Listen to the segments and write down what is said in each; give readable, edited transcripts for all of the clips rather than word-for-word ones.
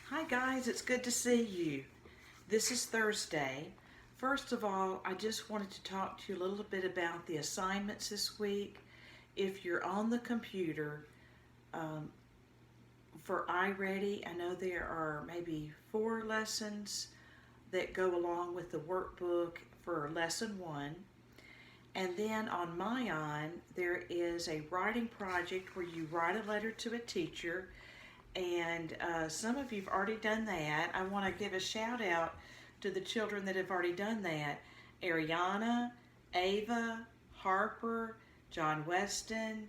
Hi guys, it's good to see you. This is Thursday. First of all, I just wanted to talk to you a little bit about the assignments this week. If you're on the computer um, for iReady, I know there are maybe 4 lessons that go along with the workbook for lesson 1. And then on Myon, there is a writing project where you write a letter to a teacher, and some of you have already done that. I want to give a shout out to the children that have already done that. Ariana, Ava, Harper, John Weston,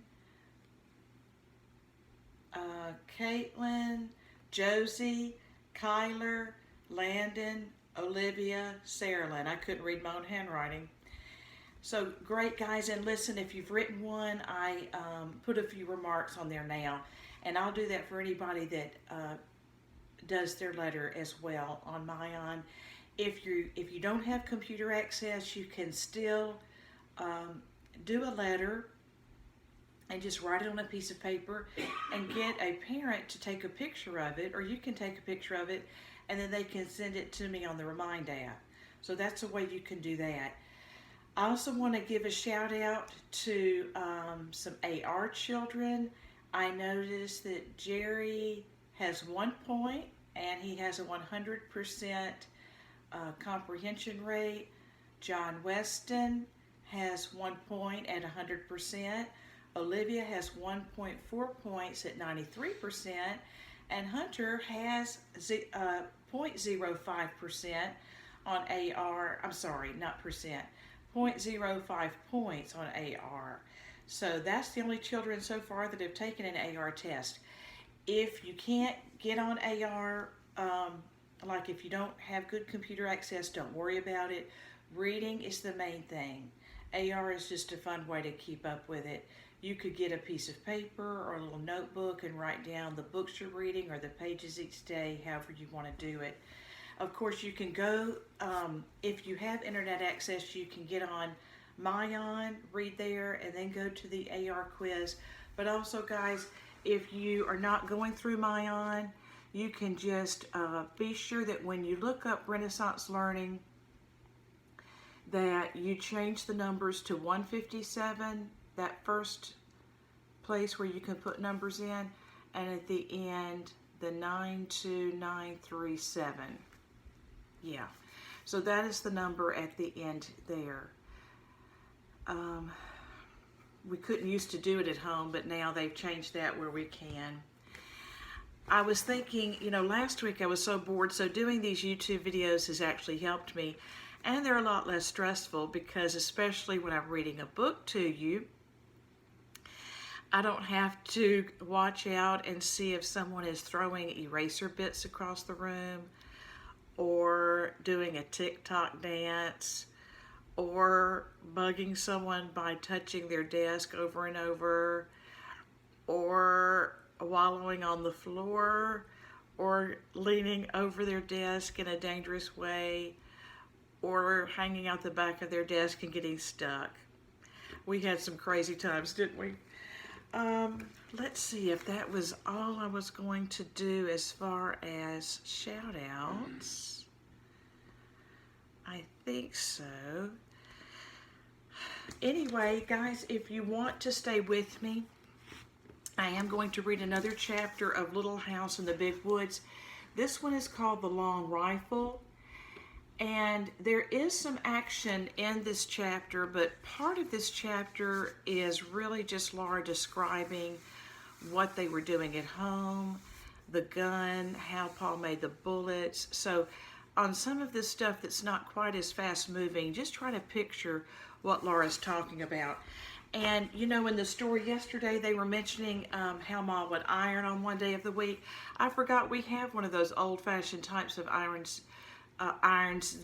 Caitlin, Josie, Kyler, Landon, Olivia, Sarah-Lynn. I couldn't read my own handwriting. So great, guys, and listen, if you've written one, I put a few remarks on there now, and I'll do that for anybody that does their letter as well on Myon. If you don't have computer access, you can still do a letter and just write it on a piece of paper and get a parent to take a picture of it, or you can take a picture of it and then they can send it to me on the Remind app. So that's a way you can do that. I also want to give a shout out to some AR children. I noticed that Jerry has 1 point and he has a 100% comprehension rate. John Weston has 1 point at 100%. Olivia has 1.4 points at 93%. And Hunter has 0.05% on AR, I'm sorry, not percent, 0.05 points on AR. So that's the only children so far that have taken an AR test. If you can't get on AR, like if you don't have good computer access, don't worry about it. Reading is the main thing. AR is just a fun way to keep up with it. You could get a piece of paper or a little notebook and write down the books you're reading or the pages each day, however you want to do it. Of course, you can go, if you have internet access, you can get on Myon, read there, and then go to the AR quiz. But also, guys, if you are not going through Myon, you can just be sure that when you look up Renaissance Learning, that you change the numbers to 157, that first place where you can put numbers in, and at the end, the 92937. Yeah, so that is the number at the end there. We couldn't used to do it at home, but now they've changed that where we can. I was thinking, last week I was so bored, so doing these YouTube videos has actually helped me. And they're a lot less stressful because, especially when I'm reading a book to you, I don't have to watch out and see if someone is throwing eraser bits across the room, or doing a TikTok dance, or bugging someone by touching their desk over and over, or wallowing on the floor, or leaning over their desk in a dangerous way, or hanging out the back of their desk and getting stuck. We had some crazy times, didn't we? Let's see if that was all I was going to do as far as shout outs. I think so. Anyway, guys, if you want to stay with me, I am going to read another chapter of Little House in the Big Woods. This one is called The Long Rifle. And there is some action in this chapter, but part of this chapter is really just Laura describing what they were doing at home, the gun, how Paul made the bullets. So on some of this stuff that's not quite as fast moving, just try to picture what Laura's talking about. And in the story yesterday, they were mentioning how Ma would iron on one day of the week. I forgot we have one of those old-fashioned types of irons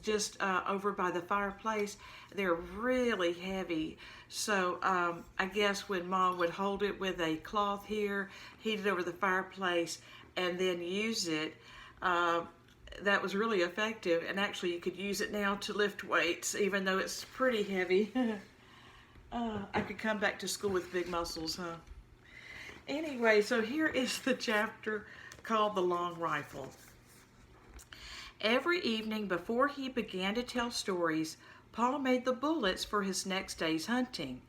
just over by the fireplace. They're really heavy, so I guess when Mom would hold it with a cloth here, heat it over the fireplace, and then use it, that was really effective. And actually you could use it now to lift weights, even though it's pretty heavy. I could come back to school with big muscles, huh? Anyway, so here is the chapter called The Long Rifle. Every evening before he began to tell stories, Paul made the bullets for his next day's hunting.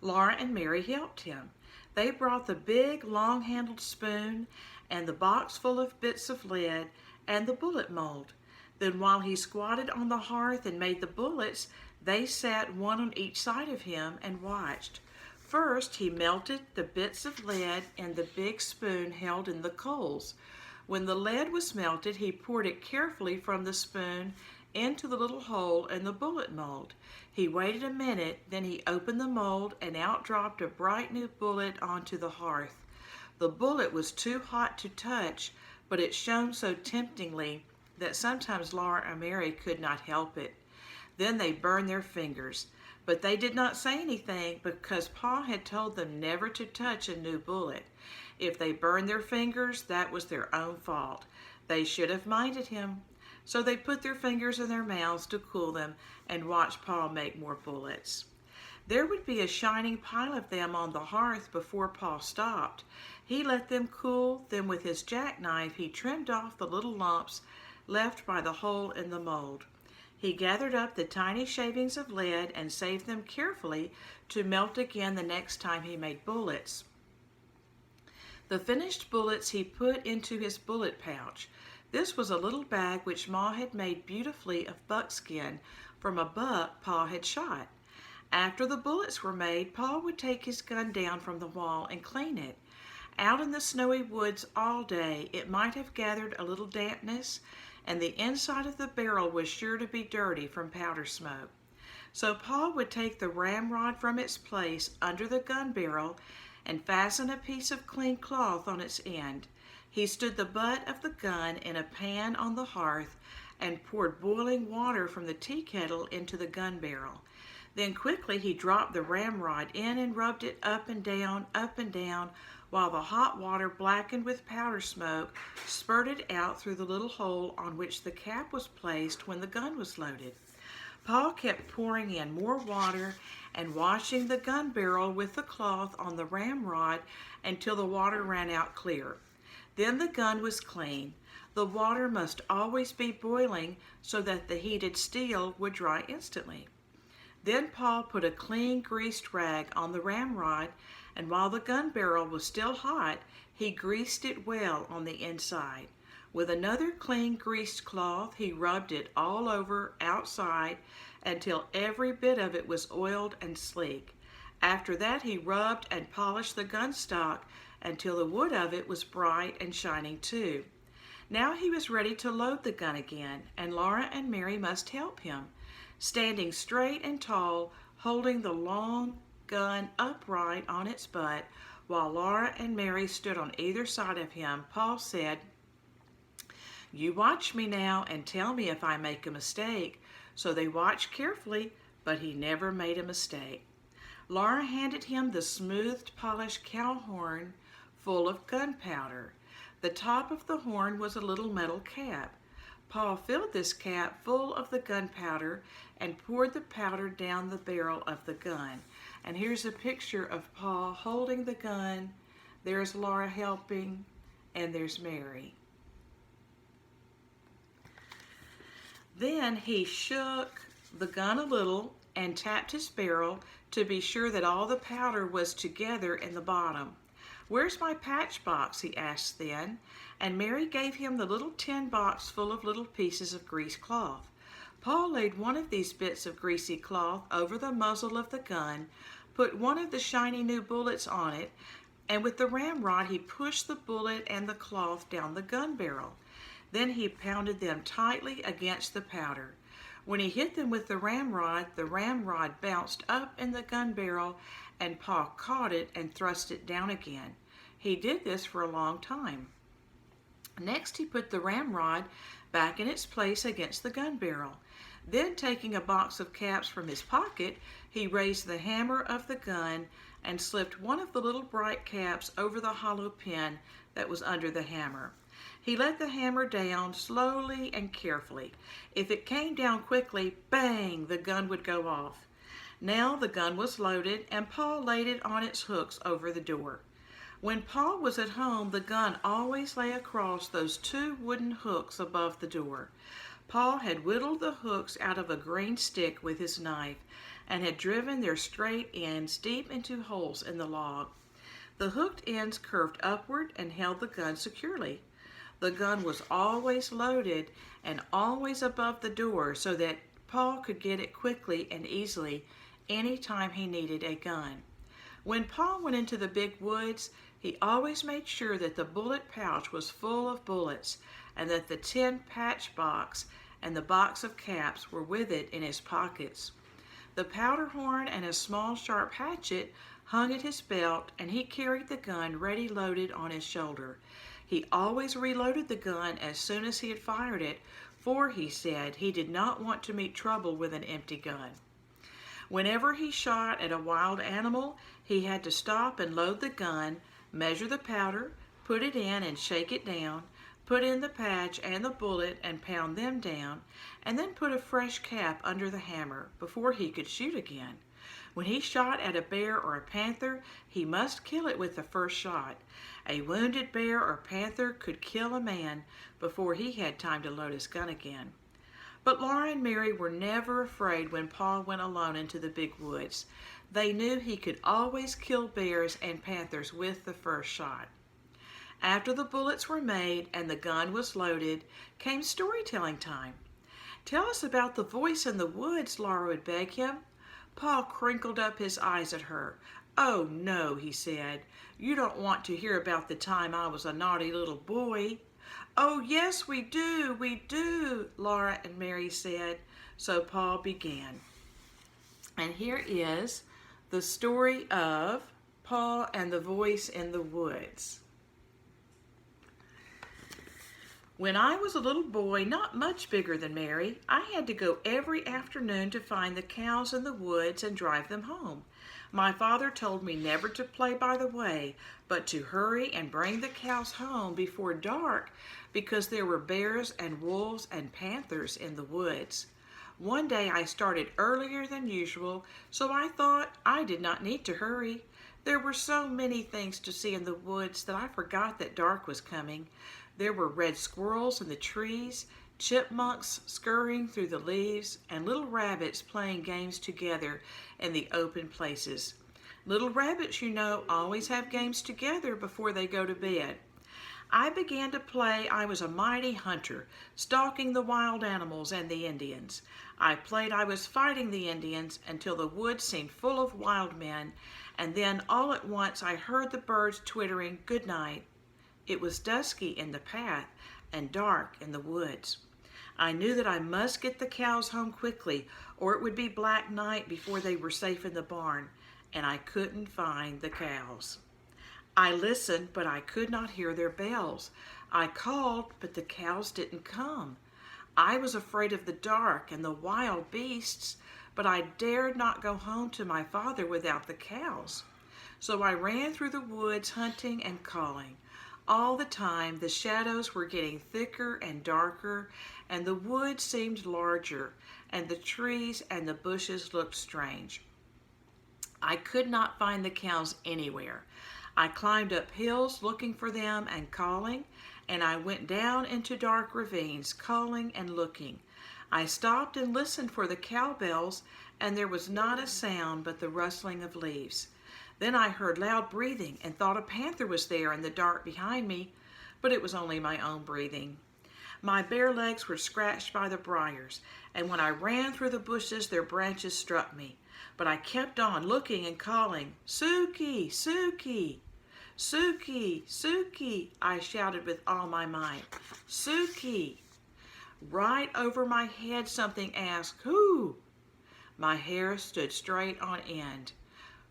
Laura and Mary helped him. They brought the big, long-handled spoon and the box full of bits of lead and the bullet mold. Then while he squatted on the hearth and made the bullets, they sat one on each side of him and watched. First, he melted the bits of lead in the big spoon held in the coals. When the lead was melted, he poured it carefully from the spoon into the little hole in the bullet mold. He waited a minute, then he opened the mold and out dropped a bright new bullet onto the hearth. The bullet was too hot to touch, but it shone so temptingly that sometimes Laura and Mary could not help it. Then they burned their fingers, but they did not say anything because Paul had told them never to touch a new bullet. If they burned their fingers, that was their own fault. They should have minded him. So they put their fingers in their mouths to cool them and watched Paul make more bullets. There would be a shining pile of them on the hearth before Paul stopped. He let them cool, then with his jackknife he trimmed off the little lumps left by the hole in the mold. He gathered up the tiny shavings of lead and saved them carefully to melt again the next time he made bullets. The finished bullets he put into his bullet pouch. This was a little bag which Ma had made beautifully of buckskin from a buck Paul had shot. After the bullets were made, Paul would take his gun down from the wall and clean it. Out in the snowy woods all day, it might have gathered a little dampness, and the inside of the barrel was sure to be dirty from powder smoke. So Paul would take the ramrod from its place under the gun barrel and fasten a piece of clean cloth on its end. He stood the butt of the gun in a pan on the hearth and poured boiling water from the tea kettle into the gun barrel. Then quickly he dropped the ramrod in and rubbed it up and down, while the hot water, blackened with powder smoke, spurted out through the little hole on which the cap was placed when the gun was loaded. Paul kept pouring in more water and washing the gun barrel with the cloth on the ramrod until the water ran out clear. Then the gun was clean. The water must always be boiling so that the heated steel would dry instantly. Then Paul put a clean greased rag on the ramrod, and while the gun barrel was still hot, he greased it well on the inside. With another clean greased cloth, he rubbed it all over outside until every bit of it was oiled and sleek. After that, he rubbed and polished the gun stock until the wood of it was bright and shining too. Now he was ready to load the gun again, and Laura and Mary must help him. Standing straight and tall, holding the long gun upright on its butt, while Laura and Mary stood on either side of him, Paul said, "You watch me now and tell me if I make a mistake." So they watched carefully, but he never made a mistake. Laura handed him the smoothed, polished cow horn full of gunpowder. The top of the horn was a little metal cap. Paul filled this cap full of the gunpowder and poured the powder down the barrel of the gun. And here's a picture of Paul holding the gun. There's Laura helping, and there's Mary. Then he shook the gun a little and tapped his barrel to be sure that all the powder was together in the bottom. "Where's my patch box?" he asked then, and Mary gave him the little tin box full of little pieces of greased cloth. Paul laid one of these bits of greasy cloth over the muzzle of the gun, put one of the shiny new bullets on it, and with the ramrod he pushed the bullet and the cloth down the gun barrel. Then he pounded them tightly against the powder. When he hit them with the ramrod bounced up in the gun barrel, and Paul caught it and thrust it down again. He did this for a long time. Next he put the ramrod back in its place against the gun barrel. Then, taking a box of caps from his pocket, he raised the hammer of the gun and slipped one of the little bright caps over the hollow pin that was under the hammer. He let the hammer down slowly and carefully. If it came down quickly, bang, the gun would go off. Now the gun was loaded, and Paul laid it on its hooks over the door. When Paul was at home, the gun always lay across those two wooden hooks above the door. Paul had whittled the hooks out of a green stick with his knife and had driven their straight ends deep into holes in the log. The hooked ends curved upward and held the gun securely. The gun was always loaded and always above the door so that Paul could get it quickly and easily any time he needed a gun. When Paul went into the big woods, he always made sure that the bullet pouch was full of bullets and that the tin patch box and the box of caps were with it in his pockets. The powder horn and a small sharp hatchet hung at his belt, and he carried the gun ready loaded on his shoulder. He always reloaded the gun as soon as he had fired it, for, he said, he did not want to meet trouble with an empty gun. Whenever he shot at a wild animal, he had to stop and load the gun, measure the powder, put it in and shake it down, put in the patch and the bullet and pound them down, and then put a fresh cap under the hammer before he could shoot again. When he shot at a bear or a panther, he must kill it with the first shot. A wounded bear or panther could kill a man before he had time to load his gun again. But Laura and Mary were never afraid when Paul went alone into the big woods. They knew he could always kill bears and panthers with the first shot. After the bullets were made and the gun was loaded, came storytelling time. "Tell us about the voice in the woods," Laura would beg him. Paul crinkled up his eyes at her. "Oh, no," he said. "You don't want to hear about the time I was a naughty little boy." "Oh, yes, we do, Laura and Mary said. So Paul began. And here is the story of Paul and the Voice in the Woods. When I was a little boy, not much bigger than Mary, I had to go every afternoon to find the cows in the woods and drive them home. My father told me never to play by the way, but to hurry and bring the cows home before dark because there were bears and wolves and panthers in the woods. One day I started earlier than usual, so I thought I did not need to hurry. There were so many things to see in the woods that I forgot that dark was coming. There were red squirrels in the trees, chipmunks scurrying through the leaves, and little rabbits playing games together in the open places. Little rabbits, you know, always have games together before they go to bed. I began to play I was a mighty hunter, stalking the wild animals and the Indians. I played I was fighting the Indians until the woods seemed full of wild men, and then all at once I heard the birds twittering good night. It was dusky in the path and dark in the woods. I knew that I must get the cows home quickly, or it would be black night before they were safe in the barn, and I couldn't find the cows. I listened, but I could not hear their bells. I called, but the cows didn't come. I was afraid of the dark and the wild beasts, but I dared not go home to my father without the cows. So I ran through the woods hunting and calling. All the time the shadows were getting thicker and darker, and the woods seemed larger, and the trees and the bushes looked strange. I could not find the cows anywhere. I climbed up hills looking for them and calling, and I went down into dark ravines calling and looking. I stopped and listened for the cowbells, and there was not a sound but the rustling of leaves. Then I heard loud breathing and thought a panther was there in the dark behind me, but it was only my own breathing. My bare legs were scratched by the briars, and when I ran through the bushes, their branches struck me. But I kept on looking and calling, "Suki, Suki, Suki, Suki," I shouted with all my might. "Suki." Right over my head something asked, "Who?" My hair stood straight on end.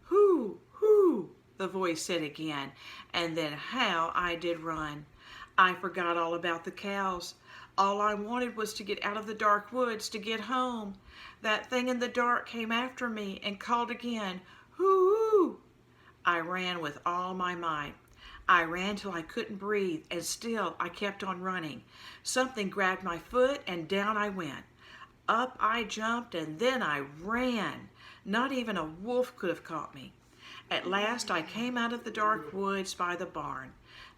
"Who, who?" the voice said again, and then how I did run. I forgot all about the cows. All I wanted was to get out of the dark woods, to get home. That thing in the dark came after me and called again, "Hoo-hoo!" I ran with all my might. I ran till I couldn't breathe, and still I kept on running. Something grabbed my foot, and down I went. Up I jumped, and then I ran. Not even a wolf could have caught me. At last I came out of the dark woods by the barn.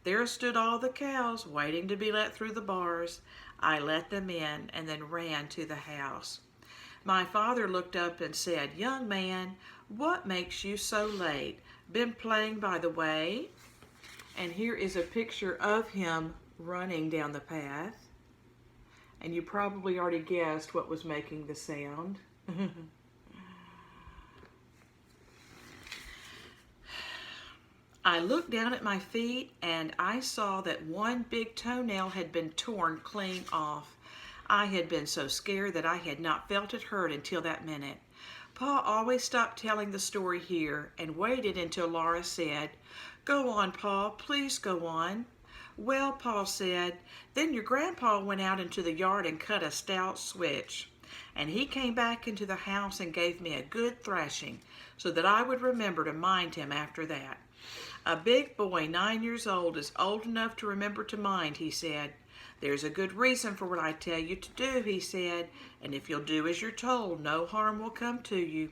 There stood all the cows waiting to be let through the bars. I let them in and then ran to the house. My father looked up and said, "Young man, what makes you so late? Been playing by the way?" And here is a picture of him running down the path. And you probably already guessed what was making the sound. I looked down at my feet and I saw that one big toenail had been torn clean off. I had been so scared that I had not felt it hurt until that minute. Pa always stopped telling the story here and waited until Laura said, "Go on, Pa, please go on." "Well," Pa said, "then your grandpa went out into the yard and cut a stout switch. And he came back into the house and gave me a good thrashing so that I would remember to mind him after that. A big boy 9 years old is old enough to remember to mind," he said. "There's a good reason for what I tell you to do," he said, "and if you'll do as you're told, no harm will come to you."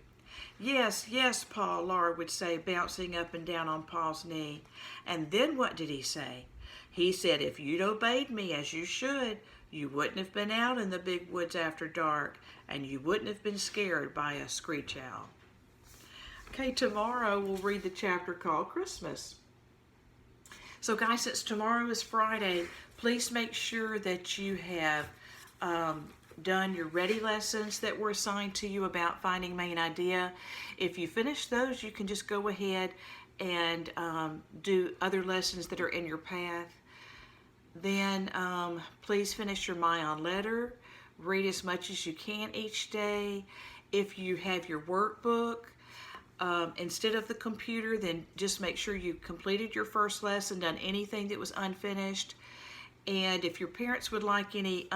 "Yes, yes, Pa," Laura would say, bouncing up and down on Pa's knee. "And then what did he say?" "He said if you'd obeyed me as you should, you wouldn't have been out in the big woods after dark, and you wouldn't have been scared by a screech owl." Okay, tomorrow we'll read the chapter called Christmas. So guys, since tomorrow is Friday, please make sure that you have done your ready lessons that were assigned to you about finding main idea. If you finish those, you can just go ahead and do other lessons that are in your path. Then please finish your Mayan letter. Read as much as you can each day. If you have your workbook, instead of the computer, then just make sure you completed your first lesson, done anything that was unfinished. And if your parents would like any